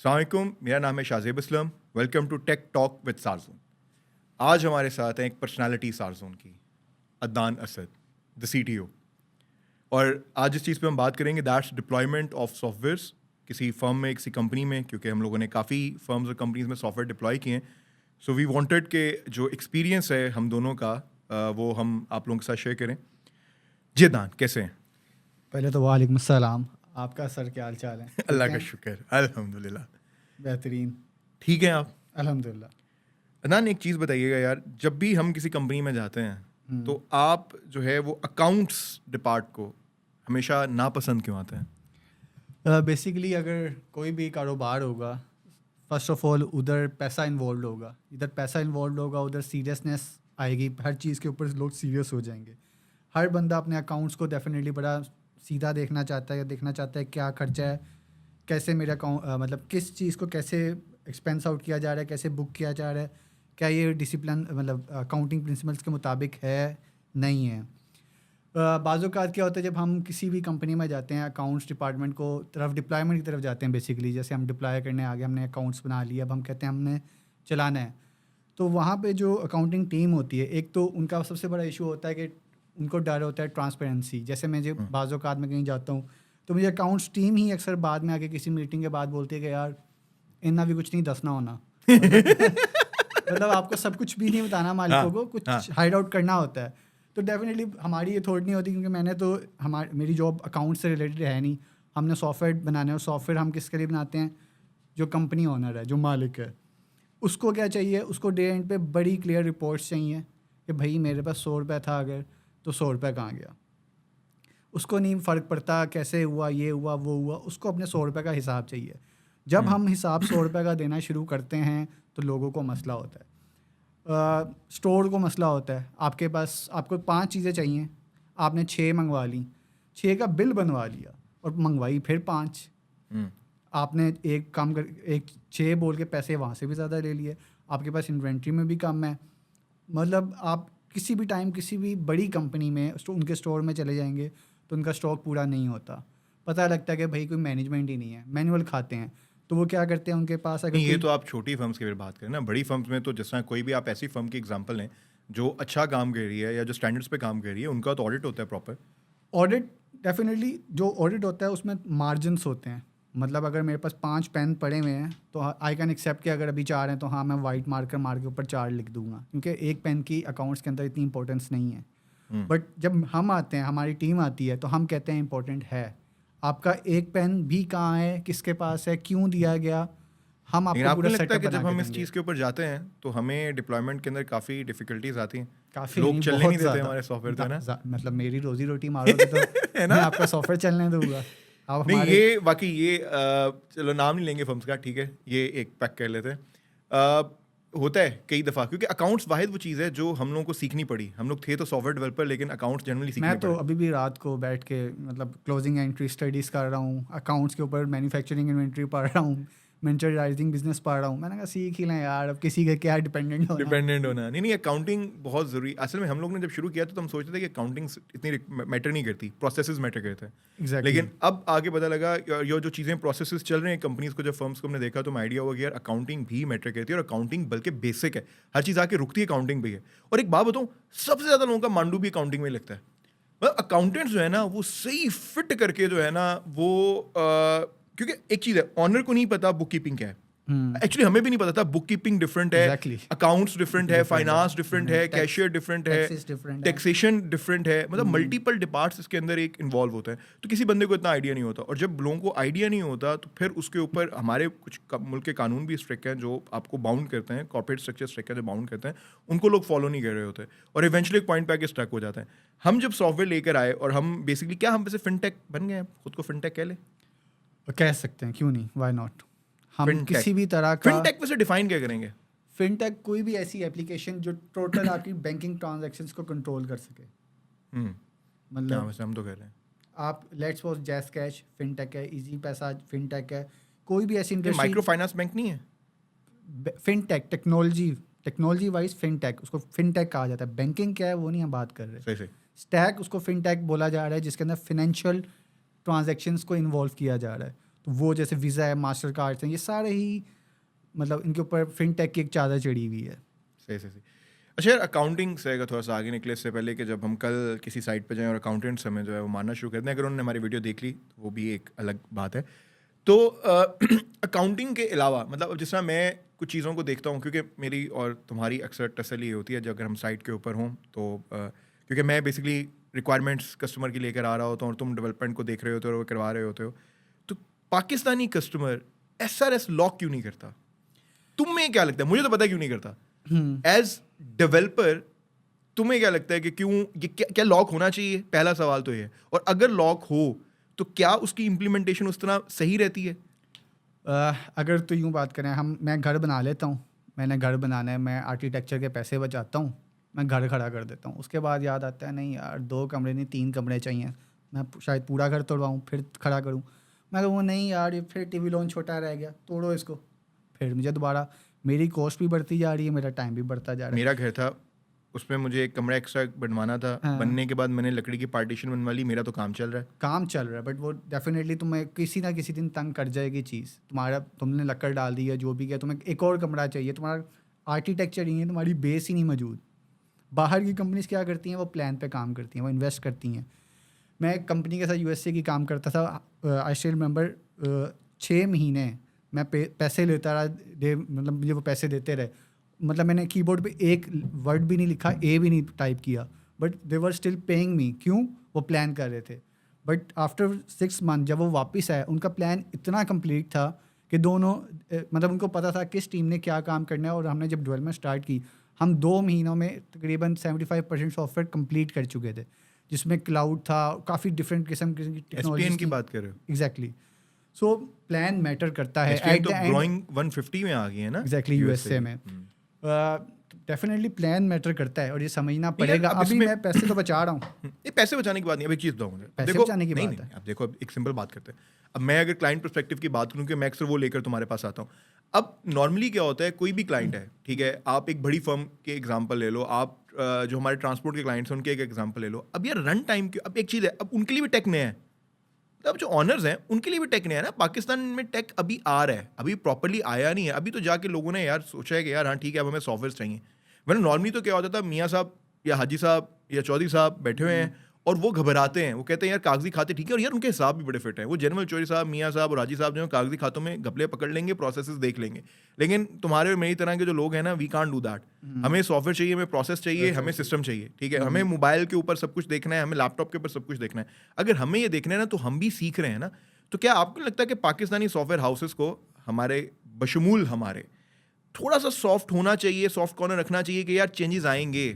अस्सलाम वालेकुम, मेरा नाम है Shazeb Islam. Welcome to tech talk with Sarjun. आज हमारे साथ हैं एक पर्सनालिटी सारजून की, अदनान असद, द CTO। और आज जिस चीज़ पे हम बात करेंगे दैट्स डिप्लॉयमेंट ऑफ सॉफ्टवेयर्स किसी फर्म में, किसी कंपनी में, क्योंकि हम लोगों ने काफ़ी फर्म्स और कंपनीज में सॉफ्टवेयर डिप्लॉय किए हैं। सो वी वांटेड के जो एक्सपीरियंस है हम दोनों का वो हम आप लोगों के साथ शेयर करें। जी अदनान, कैसे हैं? पहले तो वालेकुम सलाम। आपका सर क्या हाल चाल है? ठीक अल्लाह का हैं? शुक्र, अल्हम्दुलिल्लाह। बेहतरीन। ठीक है आप? अल्हम्दुलिल्लाह। अदनान, एक चीज़ बताइएगा यार, जब भी हम किसी कंपनी में जाते हैं तो हम्म। आप जो है वो अकाउंट्स डिपार्ट को हमेशा नापसंद क्यों आते हैं? बेसिकली अगर कोई भी कारोबार होगा, फर्स्ट ऑफ ऑल उधर पैसा इन्वॉल्व होगा। इधर पैसा इन्वॉल्व होगा, उधर सीरियसनेस आएगी। हर चीज़ के ऊपर लोग सीरियस हो जाएंगे। हर बंदा अपने अकाउंट्स को डेफिनेटली बड़ा सीधा देखना चाहता है, या देखना चाहता है क्या खर्चा है, कैसे मेरा अकाउंट मतलब किस चीज़ को कैसे एक्सपेंस आउट किया जा रहा है, कैसे बुक किया जा रहा है, क्या ये डिसिप्लिन मतलब अकाउंटिंग प्रिंसिपल्स के मुताबिक है, नहीं है। बाज़-औक़ात क्या होता है जब हम किसी भी कंपनी में जाते हैं, अकाउंट्स डिपार्टमेंट को तरफ डिप्लॉयमेंट की तरफ जाते हैं। बेसिकली जैसे हम डिप्लॉय करने आ गए, हमने अकाउंट्स बना लिए, अब हम कहते हैं हमने चलाना है। तो वहाँ पे जो अकाउंटिंग टीम होती है, एक तो उनका सबसे बड़ा इशू होता है कि उनको डर होता है ट्रांसपेरेंसी। जैसे मैं जब बाज़-औक़ात में कहीं जाता हूँ तो मुझे अकाउंट्स टीम ही अक्सर बाद में आके किसी मीटिंग के बाद बोलती है कि यार इन्ना भी कुछ नहीं दसना होना। मतलब मतलब आपको सब कुछ भी नहीं बताना मालिकों को, हाँ, कुछ हाइड आउट करना होता है। तो डेफिनेटली हमारी ये थॉट नहीं होती, क्योंकि मैंने तो मेरी जॉब अकाउंट से रिलेटेड है नहीं। हमने सॉफ्टवेयर बनाने, और सॉफ्टवेयर हम किसके लिए बनाते हैं? जो कंपनी ओनर है, जो मालिक है, उसको क्या चाहिए? उसको डे एंड पे बड़ी क्लियर रिपोर्ट्स चाहिए कि भाई मेरे पास 100 रुपये था अगर, तो 100 रुपये कहाँ गया। उसको नहीं फ़र्क पड़ता कैसे हुआ, ये हुआ, वो हुआ, उसको अपने 100 रुपये का हिसाब चाहिए। जब हम हिसाब 100 रुपये का देना शुरू करते हैं तो लोगों को मसला होता है। स्टोर को मसला होता है। आपके पास आपको 5 चीज़ें चाहिए, आपने 6 मंगवा ली, 6 का बिल बनवा लिया और मंगवाई फिर 5। आपने एक काम कर, एक 6 बोल के पैसे वहाँ से भी ज़्यादा ले लिए। आपके पास इन्वेंट्री में भी कम है। मतलब आप किसी भी टाइम किसी भी बड़ी कंपनी में उनके स्टोर में चले जाएंगे तो उनका स्टॉक पूरा नहीं होता। पता लगता है कि भाई कोई मैनेजमेंट ही नहीं है, मैनुअल खाते हैं। तो वो क्या करते हैं, उनके पास अगर नहीं, ये कोई तो आप छोटी फर्म्स की फिर बात करें ना। बड़ी फर्म्स में तो जिस तरह कोई भी आप ऐसी फर्म की एग्जांपल लें जो अच्छा काम कर रही है या जो स्टैंडर्ड्स पे काम कर रही है, उनका तो ऑडिट होता है प्रॉपर। ऑडिट, डेफिनेटली जो ऑडिट होता है उसमें मार्जिन्स होते हैं। मतलब अगर मेरे पास 5 पेन पड़े हुए हैं तो आई कैन एक्सेप्ट कि अगर अभी 4 हैं तो हाँ मैं वाइट मार्कर मार के ऊपर 4 लिख दूंगा, क्योंकि एक पेन की अकाउंट्स के अंदर इतनी इंपॉर्टेंस नहीं है। बट जब हम आते हैं, हमारी टीम आती है, तो हम कहते हैं इंपॉर्टेंट है। आपका एक पेन भी कहाँ है, किसके पास है, क्यों दिया गया, हम लेकिन आपको आपको पूरा नहीं लगता सेटअप कि बना जब के हम इस देंगे। चीज़ के ऊपर जाते हैं तो हमें डिप्लॉयमेंट के अंदर काफ़ी डिफिकल्टीज आती हैं? काफ़ी लोग नहीं, चलने बहुत नहीं देते ज़्यादा। हमारे सॉफ्टवेयर पे ना। मतलब मेरी रोजी रोटी मारोगे तो है मैं ना? आपका सॉफ्टवेयर चलने दूंगा। आप नहीं, हमारे ये बाकी ये चलो नाम नहीं लेंगे फर्म्स का, ठीक है, ये एक पैक कर लेते हैं। होता है कई दफ़ा, क्योंकि अकाउंट्स वाहिद वो चीज़ है जो हम लोगों को सीखनी पड़ी। हम लोग थे तो सॉफ्टवेयर डेवलपर, लेकिन अकाउंट्स जनरली सीखने मैं तो पड़े। अभी भी रात को बैठ के मतलब क्लोजिंग एंट्री स्टडीज़ कर रहा हूँ, अकाउंट्स के ऊपर मैन्युफैक्चरिंग इन्वेंट्री पढ़ रहा हूँ, मेंटराइजिंग बिजनेस पढ़ रहा हूँ। मैंने कहा सीख ही लें यार, अब किसी के क्या डिपेंडेंट होना। डिपेंडेंट होना नहीं, नहीं, अकाउंटिंग बहुत ज़रूरी। असल में हम लोग ने जब शुरू किया तो हम सोचते थे कि अकाउंटिंग इतनी मैटर नहीं करती, प्रोसेसेस मैटर करते हैं। एग्जैक्टली। लेकिन अब आगे पता लगा ये जो चीज़ें प्रोसेसेस चल रहे हैं कंपनीज को, जब फर्म्स को हमने देखा तो आइडिया हुआ कि यार अकाउंटिंग भी मैटर करती है, और अकाउंटिंग बल्कि बेसिक है। हर चीज़ आके रुकती है अकाउंटिंग पे है। और एक बात बताऊँ, सबसे ज़्यादा लोगों का मांडू भी अकाउंटिंग में लगता है। मतलब अकाउंटेंट्स जो है ना वो सही फिट करके जो है ना वो क्योंकि एक चीज़ है, ऑनर को नहीं पता बुक कीपिंग क्या है। एक्चुअली हमें भी नहीं पता था, बुक कीपिंग डिफरेंट है, एग्जैक्टली। अकाउंट्स डिफरेंट है, फाइनेंस डिफरेंट है, टैक्स, कैशियर डिफरेंट है, टैक्सेस डिफरेंट है। टैक्सेशन डिफरेंट है। मतलब मल्टीपल डिपार्ट्स इसके अंदर एक इन्वॉल्व होता है। तो किसी बंदे को इतना आइडिया नहीं होता, और जब लोगों को आइडिया नहीं होता तो फिर उसके ऊपर हमारे कुछ मुल्क के कानून भी स्ट्रिक्ट हैं जो आपको बाउंड करते हैं, कॉर्पोरेट स्ट्रक्चर स्ट्रिक्ट है जो बाउंड करते हैं, उनको लोग फॉलो नहीं कर रहे होते, और इवेंचुअली एक पॉइंट पे आके स्टक हो जाते हैं। हम जब सॉफ्टवेयर लेकर आए और हम बेसिकली क्या, हम वैसे फिनटेक बन गए हैं, खुद को फिनटेक कह ले। कह सकते हैं, क्यों नहीं, वाई नॉट। हम फिनटेक, किसी भी तरह का फिनटेक वैसे डिफाइन क्या करेंगे? फिनटेक कोई भी ऐसी एप्लीकेशन जो टोटल आपकी बैंकिंग ट्रांजैक्शंस को कंट्रोल कर सके। हाँ, मतलब वैसे हम तो कह रहे हैं आप लेट्स सपोज जैस कैश फिनटेक है, इजी पैसा फिनटेक है, कोई भी ऐसी इंडस्ट्री। माइक्रो फाइनेंस बैंक नहीं है? फिनटेक टेक्नोलॉजी वाइज फिनटेक, उसको फिनटेक कहा जाता है। बैंकिंग क्या है वो नहीं हम बात कर रहे। सही सही। स्टैक उसको फिनटेक बोला जा रहा है जिसके अंदर फिनेंशियल ट्रांजैक्शंस को इन्वॉल्व किया जा रहा है। तो वो जैसे वीज़ा है, मास्टर कार्ड्स हैं, ये सारे ही मतलब इनके ऊपर फिनटेक की एक चादर चढ़ी हुई है। सही। अच्छा यार, अकाउंटिंग से अगर थोड़ा सा आगे निकले इससे पहले कि जब हम कल किसी साइट पे जाएं और अकाउंटेंट्स हमें जो है वो मानना शुरू कर दें, अगर उन्होंने हमारी वीडियो देख ली वो भी एक अलग बात है। तो अकाउंटिंग के अलावा मतलब अब जिस तरह मैं कुछ चीज़ों को देखता हूँ, क्योंकि मेरी और तुम्हारी अक्सर तसल्ली ये होती है जब अगर हम साइट के ऊपर हों तो क्योंकि मैं बेसिकली रिक्वायरमेंट्स कस्टमर की लेकर आ रहा होता हूँ और तुम डेवलपमेंट को देख रहे होते हो और वो करवा रहे होते हो, तो पाकिस्तानी कस्टमर SRS लॉक क्यों नहीं करता? तुम्हें क्या लगता है? मुझे तो पता है क्यों नहीं करता। एज डेवलपर तुम्हें क्या लगता है कि क्यों ये क्या लॉक होना चाहिए? पहला सवाल तो ये है। और अगर लॉक हो तो क्या उसकी इम्प्लीमेंटेशन उस तरह सही रहती है? अगर तो यूँ बात करें, मैं घर बना लेता हूँ, मैंने घर बनाना है, मैं आर्किटेक्चर के पैसे बचाता हूँ, मैं घर खड़ा कर देता हूँ। उसके बाद याद आता है नहीं यार 2 कमरे नहीं 3 कमरे चाहिए, मैं शायद पूरा घर तोड़वाऊँ फिर खड़ा करूँ। मैं कहूँ नहीं यार ये फिर टीवी लॉन छोटा रह गया, तोड़ो इसको। फिर मुझे दोबारा मेरी कॉस्ट भी बढ़ती जा रही है, मेरा टाइम भी बढ़ता जा रहा है। मेरा घर था, उसमें मुझे एक कमरा एक्स्ट्रा बनवाना था। हाँ। बनने के बाद मैंने लकड़ी की पार्टीशन बनवा ली। मेरा तो काम चल रहा है। काम चल रहा है, बट वो डेफिनेटली तुम्हें किसी ना किसी दिन तंग कर जाएगी चीज़। तुमने लकड़ डाल दी है जो भी किया, तुम्हें एक और कमरा चाहिए, तुम्हारा आर्किटेक्चर ही है, तुम्हारी बेस ही नहीं मौजूद। बाहर की कंपनीज क्या करती हैं, वो प्लान पे काम करती हैं, वो इन्वेस्ट करती हैं। मैं एक कंपनी के साथ USA की काम करता था, आई स्टिल रिमेंबर 6 महीने मैं पैसे लेता रहा, मतलब मुझे वो पैसे देते रहे। मतलब मैंने कीबोर्ड पे एक वर्ड भी नहीं लिखा, भी नहीं टाइप किया, but they were still paying me. क्यों? वो प्लान कर रहे थे। बट आफ्टर 6 मंथ जब वो वापस आए, उनका प्लान इतना कंप्लीट था कि दोनों मतलब उनको पता था किस टीम ने क्या काम करना है। और हमने जब डेवलपमेंट स्टार्ट की, हम 2 महीनों में तकरीबन 75% सॉफ्टवेयर कंप्लीट कर चुके थे, जिसमें क्लाउड था, काफ़ी डिफरेंट किस्म की टेक्नोलॉजी SPN की बात कर रहे हो? एग्जैक्टली। सो प्लान मैटर करता है। SPN तो ग्रोइंग 150 में आ गई है ना? एग्जैक्टली USA में डेफिनेटली प्लान मैटर करता है और ये समझना पड़ेगा। अभी मैं पैसे तो बचा रहा हूँ। ये पैसे बचाने की बात नहीं, अब एक चीज़ बताऊँ मुझे। पैसे देखो, बचाने की नहीं, बात नहीं, है। अब देखो, अब एक सिंपल बात करते हैं। अब मैं अगर क्लाइंट पर्सपेक्टिव की बात करूँ कि मैं अक्सर वो लेकर तुम्हारे पास आता हूँ। अब नॉर्मली क्या होता है, कोई भी क्लाइंट है, ठीक है, आप एक बड़ी फर्म के एग्जांपल ले लो, आप जो हमारे ट्रांसपोर्ट के क्लाइंट्स हैं उनके एक एग्जांपल ले लो। अब यार रन टाइम की अब एक चीज़ है, अब उनके लिए भी टेक नया है। अब जो ऑनर्स हैं उनके लिए भी टेक नया है ना। पाकिस्तान में टेक अभी आ रहा है, अभी प्रॉपर्ली आया नहीं है। अभी तो जाके लोगों ने यार सोचा है कि यार हाँ ठीक है, अब हमें सॉफ्टवेयर चाहिए। वरना नॉर्मली तो क्या होता था, मियाँ साहब या हाजी साहब या चौधरी साहब बैठे हुए हैं और वो घबराते हैं, वो कहते हैं यार कागजी खाते ठीक है, और यार उनके हिसाब भी बड़े फिट हैं। वो जनरल चौधरी साहब, मियाँ साहब और हाजी साहब जो कागजी खातों में घपले पकड़ लेंगे, प्रोसेसेस देख लेंगे। लेकिन तुम्हारे और मेरी तरह के जो लोग हैं ना, वी कांट डू दैट। हमें सॉफ्टवेयर चाहिए, हमें प्रोसेस चाहिए, हमें सिस्टम चाहिए, ठीक है। हमें मोबाइल के ऊपर सब कुछ देखना है, हमें लैपटॉप के ऊपर सब कुछ देखना है। अगर हमें ये देखना है ना, तो हम भी सीख रहे हैं ना। तो क्या आपको लगता है कि पाकिस्तानी सॉफ्टवेयर हाउसेस को हमारे बशमूल हमारे थोड़ा सा सॉफ्ट होना चाहिए, सॉफ्ट कॉर्नर रखना चाहिए कि यार चेंजेस आएंगे?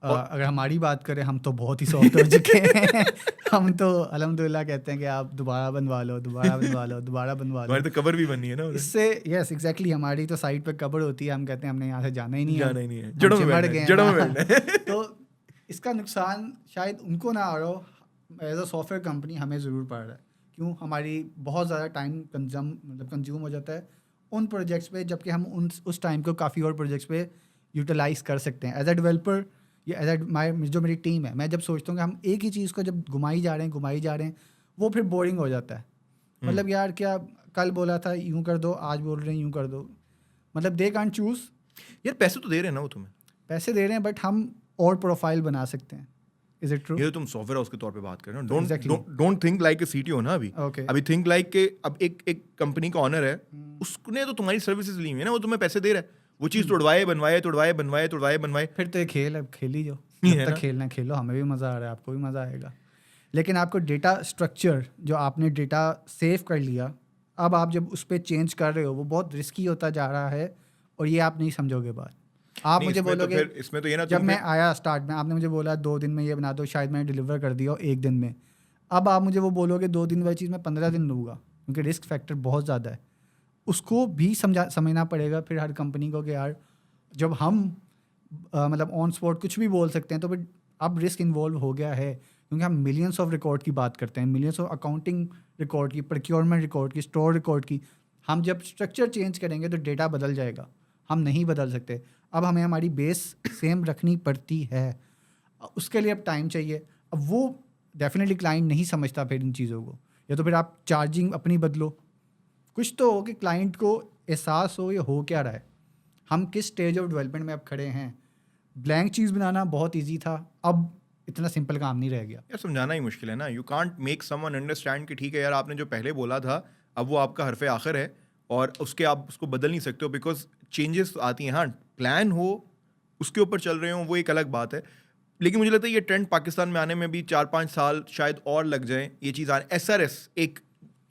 अगर हमारी बात करें, हम तो बहुत ही सॉफ्ट हो चुके हैं। हम तो अल्हम्दुलिल्लाह कहते हैं कि आप दोबारा बनवा लो, दोबारा बनवा लो, दोबारा बनवा लो। हमारी तो कवर भी बननी है ना उधर। इससे यस एग्जैक्टली, हमारी तो साइड पे कवर होती है, हम कहते हैं हमने यहाँ से जाना ही नहीं है, जाना ही नहीं है, हम जड़ों में चिमड़ बैठना गए है, हैं। जड़ों में हाँ। बैठना है। तो इसका नुकसान शायद उनको ना आ रहा हो, एज अ सॉफ्टवेयर कंपनी हमें ज़रूर पड़ रहा है। क्यों? हमारी बहुत ज़्यादा टाइम कंज्यूम हो जाता है उन प्रोजेक्ट्स पे, जबकि हम उस टाइम को काफ़ी और प्रोजेक्ट्स पे यूटिलाइज कर सकते हैं। एज अ डेवलपर या एज जो मेरी टीम है, मैं जब सोचता हूँ कि हम एक ही चीज़ को जब घुमाई जा रहे हैं, वो फिर बोरिंग हो जाता है। मतलब यार क्या कल बोला था यूँ कर दो, आज बोल रहे हैं यूँ कर दो। मतलब दे कांट चूज़। यार पैसे तो दे रहे हैं ना वो तुम्हें, पैसे दे रहे हैं, बट हम और प्रोफाइल बना सकते हैं। Is it true? ये तो तुम सॉफ्टवेयर हाउस के तौर पे बात कर रहे हो। Exactly. Don't think like a CTO ना अभी। Okay. अभी थिंक लाइक के अब एक कंपनी का ऑनर है, उसने तो तुम्हारी सर्विसेज ली हुई है ना, वो तुम्हें पैसे दे रहा है। वो चीज़ तोड़वाए बनवाए। फिर तो ये खेल है, खेल ही जो है जब ना? तक खेलना है खेलो, हमें भी मज़ा आ रहा है, आपको भी मज़ा आएगा। लेकिन आपको डेटा स्ट्रक्चर, जो आपने डेटा सेव कर लिया, अब आप जब उस पर चेंज कर रहे हो, वो बहुत रिस्की होता जा रहा है और ये आप नहीं समझोगे बात। आप नहीं, मुझे इसमें तो बोलोगे, फिर इसमें तो ये ना, जब तुम मैं फिर आया स्टार्ट में, आपने मुझे बोला 2 दिन में ये बना दो, शायद मैंने डिलीवर कर दिया 1 दिन में। अब आप मुझे वो बोलोगे 2 दिन वाली चीज़ मैं 15 दिन लूँगा, क्योंकि रिस्क फैक्टर बहुत ज़्यादा है। उसको भी समझना पड़ेगा फिर हर कंपनी को कि यार जब हम मतलब ऑन स्पॉट कुछ भी बोल सकते हैं, तो फिर अब रिस्क इन्वॉल्व हो गया है, क्योंकि हम मिलियंस ऑफ रिकॉर्ड की बात करते हैं, मिलियंस ऑफ अकाउंटिंग रिकॉर्ड की, प्रोक्योरमेंट रिकॉर्ड की, स्टोर रिकॉर्ड की। हम जब स्ट्रक्चर चेंज करेंगे तो डेटा बदल जाएगा, हम नहीं बदल सकते। अब हमें हमारी बेस सेम रखनी पड़ती है, उसके लिए अब टाइम चाहिए। अब वो डेफिनेटली क्लाइंट नहीं समझता फिर इन चीज़ों को, या तो फिर आप चार्जिंग अपनी बदलो, कुछ तो हो कि क्लाइंट को एहसास हो ये हो क्या रहा है, हम किस स्टेज ऑफ डेवलपमेंट में अब खड़े हैं। ब्लैंक चीज़ बनाना बहुत ईजी था, अब इतना सिंपल काम नहीं रह गया। यार समझाना ही मुश्किल है ना, you can't make someone understand कि ठीक है यार आपने जो पहले बोला था अब वो आपका हरफ आखिर है और उसके आप उसको बदल नहीं सकते हो, बिकॉज चेंजेस आती हैं। हाँ, प्लान हो उसके ऊपर चल रहे हो वो एक अलग बात है, लेकिन मुझे लगता है ये ट्रेंड पाकिस्तान में आने में भी 4-5 साल शायद और लग जाए। ये चीज़ आने SRS एक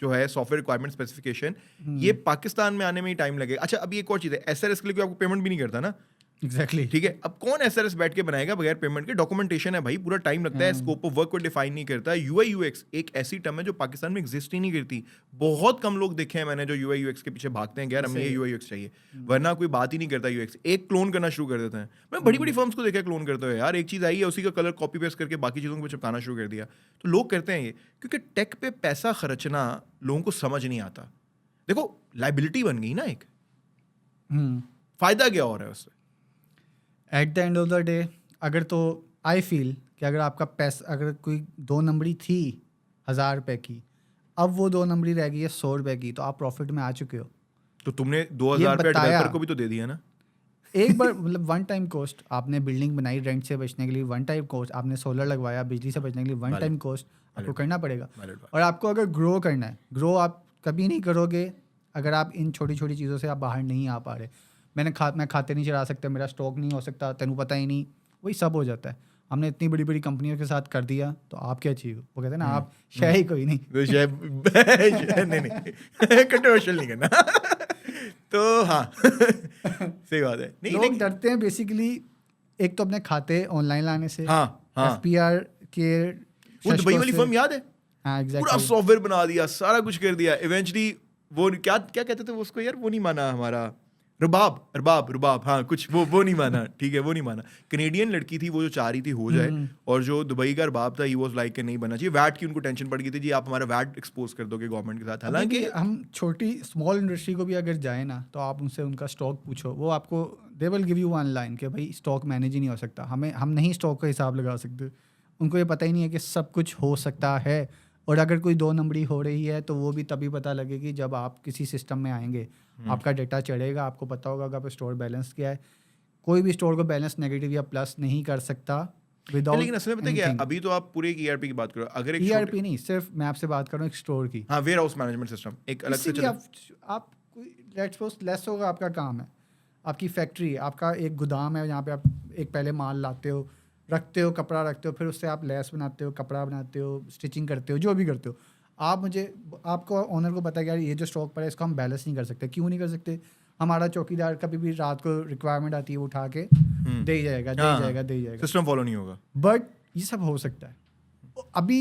जो है सॉफ्टवेयर रिक्वायरमेंट स्पेसिफिकेशन, ये पाकिस्तान में आने में ही टाइम लगेगा। अच्छा अभी एक और चीज़ है, SRS के लिए कोई आपको पेमेंट भी नहीं करता ना, एग्जैक्टली। ठीक है। अब कौन SRS बैठ के बनाएगा बगैर पेमेंट के? डॉक्यूमेंटेशन है भाई, पूरा टाइम लगता है, स्कोप ऑफ वर्क को डिफाइन नहीं करता। UI UX एक ऐसी टर्म है जो पाकिस्तान में एग्जिस्ट ही नहीं करती। बहुत कम लोग देखे हैं मैंने जो UI UX के पीछे भागते हैं, यार हमें ये UI UX चाहिए, वरना कोई बात ही नहीं करता UX। एक क्लोन करना शुरू कर देते हैं। मैं बड़ी बड़ी फर्म्स को देखा क्लोन करते हुए, यार एक चीज़ आई है उसी का कलर कॉपी पेस्ट करके बाकी चीज़ों को चिपकाना शुरू कर दिया। तो लोग करते हैं ये क्योंकि टेक पे पैसा खर्चना लोगों को समझ नहीं आता। देखो लाइबिलिटी बन गई ना एक, फायदा क्या हो रहा है उससे? At the end of the day अगर तो आई फील कि अगर आपका पैसा अगर कोई 2 नंबरी थी 1000 रुपये की, अब वो 2 नंबरी रह गई है 100 रुपये की, तो आप प्रॉफिट में आ चुके हो। तो तुमने 2000 रुपये डेवलपर को भी तो दे दिया ना। एक बार मतलब वन टाइम कॉस्ट, आपने बिल्डिंग बनाई रेंट से बचने के लिए, वन टाइम कॉस्ट, आपने सोलर लगवाया बिजली से बचने के लिए, वन टाइम कॉस्ट आपको करना पड़ेगा। और आपको अगर ग्रो करना है, ग्रो आप कभी नहीं करोगे अगर आप इन छोटी छोटी चीज़ों से आप बाहर नहीं आ पा रहे। मैं खाते नहीं चला सकता, मेरा स्टॉक नहीं हो सकता, तेनू पता ही नहीं, वही सब हो जाता है। हमने इतनी बड़ी बड़ी कंपनियों के साथ कर दिया तो आप क्या चाहिए, वो कहते हैं ना आप शय ही कोई नहीं। नहीं कंट्रोवर्शियल नहीं करना। तो हाँ सही बात है। नहीं लोग डरते हैं बेसिकली, एक तो अपने खाते ऑनलाइन लाने से, हाँ FPR के वो दुबई वाली फर्म याद है, हाँ पूरा एग्जैक्टली सॉफ्टवेयर बना दिया, सारा कुछ कर दिया, इवेंचुअली वो क्या क्या कहते थे वो उसको यार, वो नहीं माना हमारा रुबाब, हाँ कुछ वो नहीं माना, ठीक है वो नहीं माना। कनेडियन लड़की थी वो जो चाह रही थी हो जाए, और जो दुबई का रुबाब था ही वाज लाइक कि नहीं बनना चाहिए। वैट की उनको टेंशन पड़ गई थी, जी आप हमारा वैट एक्सपोज कर दोगे गवर्नमेंट के साथ। हालांकि हम छोटी स्मॉल इंडस्ट्री को भी अगर जाए ना तो आप उनसे उनका स्टॉक पूछो, वो आपको they will give you one line कि भाई स्टॉक मैनेज ही नहीं हो सकता, हम नहीं स्टॉक का हिसाब लगा सकते। उनको ये पता ही नहीं है कि सब कुछ हो सकता है, और अगर कोई 2 नंबरी हो रही है तो वो भी तभी पता लगेगी जब आप किसी सिस्टम में आएंगे, आपका डेटा चढ़ेगा, आपको पता होगा कि आपका स्टोर बैलेंस क्या है। कोई भी स्टोर को बैलेंस नेगेटिव या प्लस नहीं कर सकता विदाउट। लेकिन असल में पता है क्या, अभी तो आप पूरे एक ERP की बात करो, अगर एक ERP नहीं, सिर्फ मैं आपसे बात कर रहा हूँ एक स्टोर की। हाँ वेयर हाउस मैनेजमेंट सिस्टम एक अलग से चला। आप लेट्स सपोज लेस होगा आपका काम है, आपकी फैक्ट्री, आपका एक गोदाम है जहाँ पे आप एक पहले माल लाते हो, रखते हो, कपड़ा रखते हो, फिर उससे आप लेस बनाते हो, कपड़ा बनाते हो, स्टिचिंग करते हो, जो भी करते हो आप। आपको ऑनर को पता है कि यार ये जो स्टॉक पर है इसको हम बैलेंस नहीं कर सकते। क्यों नहीं कर सकते? हमारा चौकीदार कभी भी रात को रिक्वायरमेंट आती है वो उठा के दे ही जाएगा, सिस्टम फॉलो नहीं होगा। बट ये सब हो सकता है। अभी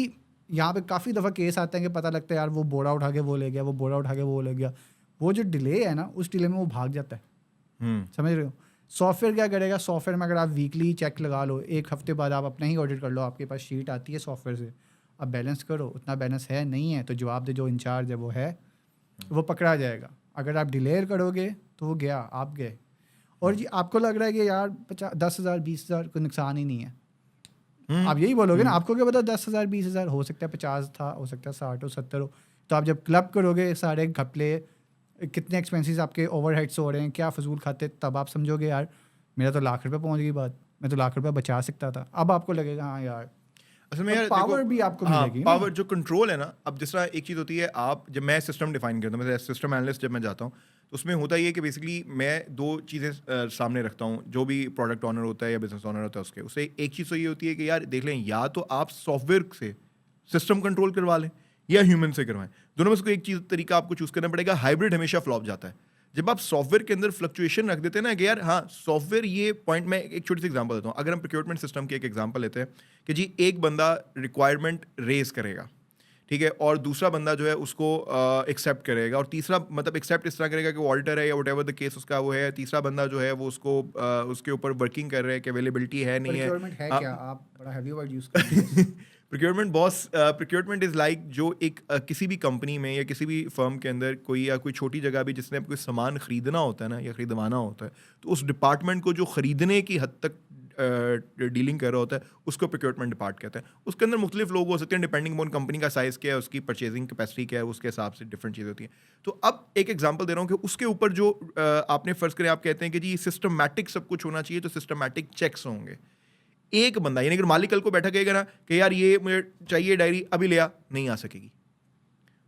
यहाँ पे काफ़ी दफ़ा केस आते हैं कि पता लगता है यार वो बोरा उठा के वो ले गया, वो बोरा उठा के वो ले गया। वो जो डिले है ना, उस डिले में वो भाग जाता है। समझ रहे हो? सॉफ्टवेयर क्या करेगा, सॉफ्टवेयर में अगर आप वीकली चेक लगा लो, एक हफ्ते बाद आप अपना ही ऑडिट कर लो, आपके पास शीट आती है सॉफ्टवेयर से, अब बैलेंस करो, उतना बैलेंस है नहीं है तो जवाब दे, जो इंचार्ज है वो है, वो पकड़ा जाएगा। अगर आप डिलेयर करोगे तो वो गया, आप गए। और जी आपको लग रहा है कि यार 10,000 20,000 कोई नुकसान ही नहीं है, आप यही बोलोगे ना। आपको क्या पता 10,000 20,000 हो सकता है 50 था, हो सकता है 60 हो 70 हो। तो आप जब क्लब करोगे सारे घपले, कितने एक्सपेंसेस आपके ओवरहेड्स हो रहे हैं, क्या फजूल खाते, तब आप समझोगे यार मेरा तो लाख रुपये पहुंच गई बात, मैं तो लाख रुपये बचा सकता था। अब आपको लगेगा हाँ यार, असल में यार पावर भी आपको मिलेगी। पावर जो कंट्रोल है ना, अब जिस तरह एक चीज़ होती है, आप जब मैं सिस्टम डिफाइन करता हूँ, मैं सिस्टम एनालिस्ट जब मैं जाता हूँ तो उसमें होता ही है कि बेसिकली मैं 2 चीज़ें सामने रखता हूँ। जो भी प्रोडक्ट ऑनर होता है या बिजनेस ऑनर होता है उससे एक चीज़ तो ये होती है कि यार देख लें, या तो आप सॉफ्टवेयर से सिस्टम कंट्रोल करवा लें या ह्यूमन से करवाएं, दोनों में से कोई एक चीज़ तरीका आपको चूज़ करना पड़ेगा। हाइब्रिड हमेशा फ्लॉप जाता है जब आप सॉफ्टवेयर के अंदर फ्लक्चुएशन रख देते हैं ना कि यार हाँ सॉफ्टवेयर ये पॉइंट। मैं एक छोटी सी एग्जांपल देता हूँ। अगर हम प्रोक्योरमेंट सिस्टम की एक एग्जांपल लेते हैं कि जी एक बंदा रिक्वायरमेंट रेज करेगा, ठीक है, और दूसरा बंदा जो है उसको एक्सेप्ट करेगा, और तीसरा मतलब एक्सेप्ट इस तरह करेगा कि वो ऑल्टर है या वट द केस उसका वो है, तीसरा बंदा जो है वो उसको उसके ऊपर वर्किंग कर रहा है कि अवेलेबिलिटी है नहीं है। क्या आप बड़ा हैवी वर्ड यूज करते हैं। प्रोक्योरमेंट इज़ लाइक जो एक किसी भी कंपनी में या किसी भी फर्म के अंदर कोई या कोई छोटी जगह भी जिसने कोई सामान ख़रीदना होता है ना या ख़रीदवाना होता है, तो उस डिपार्टमेंट को जो ख़रीदने की हद तक डीलिंग कर रहा होता है उसको प्रोक्योरमेंट डिपार्ट कहते हैं. उसके अंदर मुख्तलिफ लोग हो सकते हैं डिपेंडिंग ऑन कंपनी का साइज़ क्या है, उसकी परचेजिंग कैपेसिटी क्या है, उसके हिसाब से डिफरेंट चीज़ें होती हैं. तो अब एक एग्जांपल दे रहा हूँ कि उसके ऊपर जो आपने फ़र्ज़ करें आप कहते हैं कि जी सिस्टमैटिक सब कुछ होना चाहिए, तो सिस्टमैटिक चेक्स होंगे. एक बंदा यानी अगर मालिक कल को बैठा कहेगा ना कि यार ये मुझे चाहिए डायरी, अभी ले आ, नहीं आ सकेगी.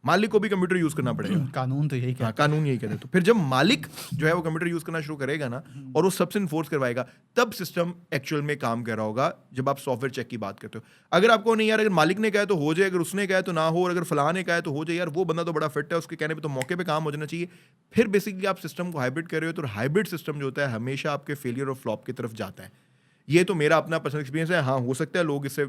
मालिक को भी कंप्यूटर यूज़ करना पड़ेगा. कानून तो यही कहता हाँ, कानून यही कहते हैं. तो फिर जब मालिक जो है वो कंप्यूटर यूज़ करना शुरू करेगा ना और वो सबसे इन्फोर्स करवाएगा, तब सिस्टम एक्चुअल में काम कर रहा होगा. जब आप सॉफ्टवेयर चेक की बात करते हो, अगर आपको नहीं यार अगर मालिक ने कहा तो हो जाए, अगर उसने कहा तो ना हो, और अगर फलां ने कहा तो हो जाए, यार वो बंदा तो बड़ा फिट है, उसके कहने पे तो मौके पे काम हो जाना चाहिए. फिर बेसिकली आप सिस्टम को हाइब्रिड कर रहे हो, तो हाइब्रिड सिस्टम जो होता है हमेशा आपके फेलियर और फ्लॉप की तरफ जाता है. ये तो मेरा अपना पर्सनल एक्सपीरियंस है. हाँ, हो सकता है लोग इससे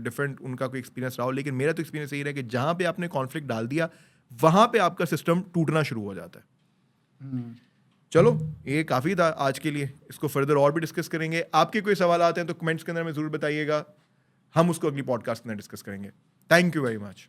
डिफरेंट उनका कोई एक्सपीरियंस रहा हो, लेकिन मेरा तो एक्सपीरियंस यही रहा कि जहाँ पे आपने कॉन्फ्लिक्ट डाल दिया वहां पे आपका सिस्टम टूटना शुरू हो जाता है. चलो, ये काफ़ी था आज के लिए. इसको फर्दर और भी डिस्कस करेंगे. आपके कोई सवाल आते हैं तो कमेंट्स के अंदर में ज़रूर बताइएगा. हम उसको अगली पॉडकास्ट के अंदर डिस्कस करेंगे. Thank you very much.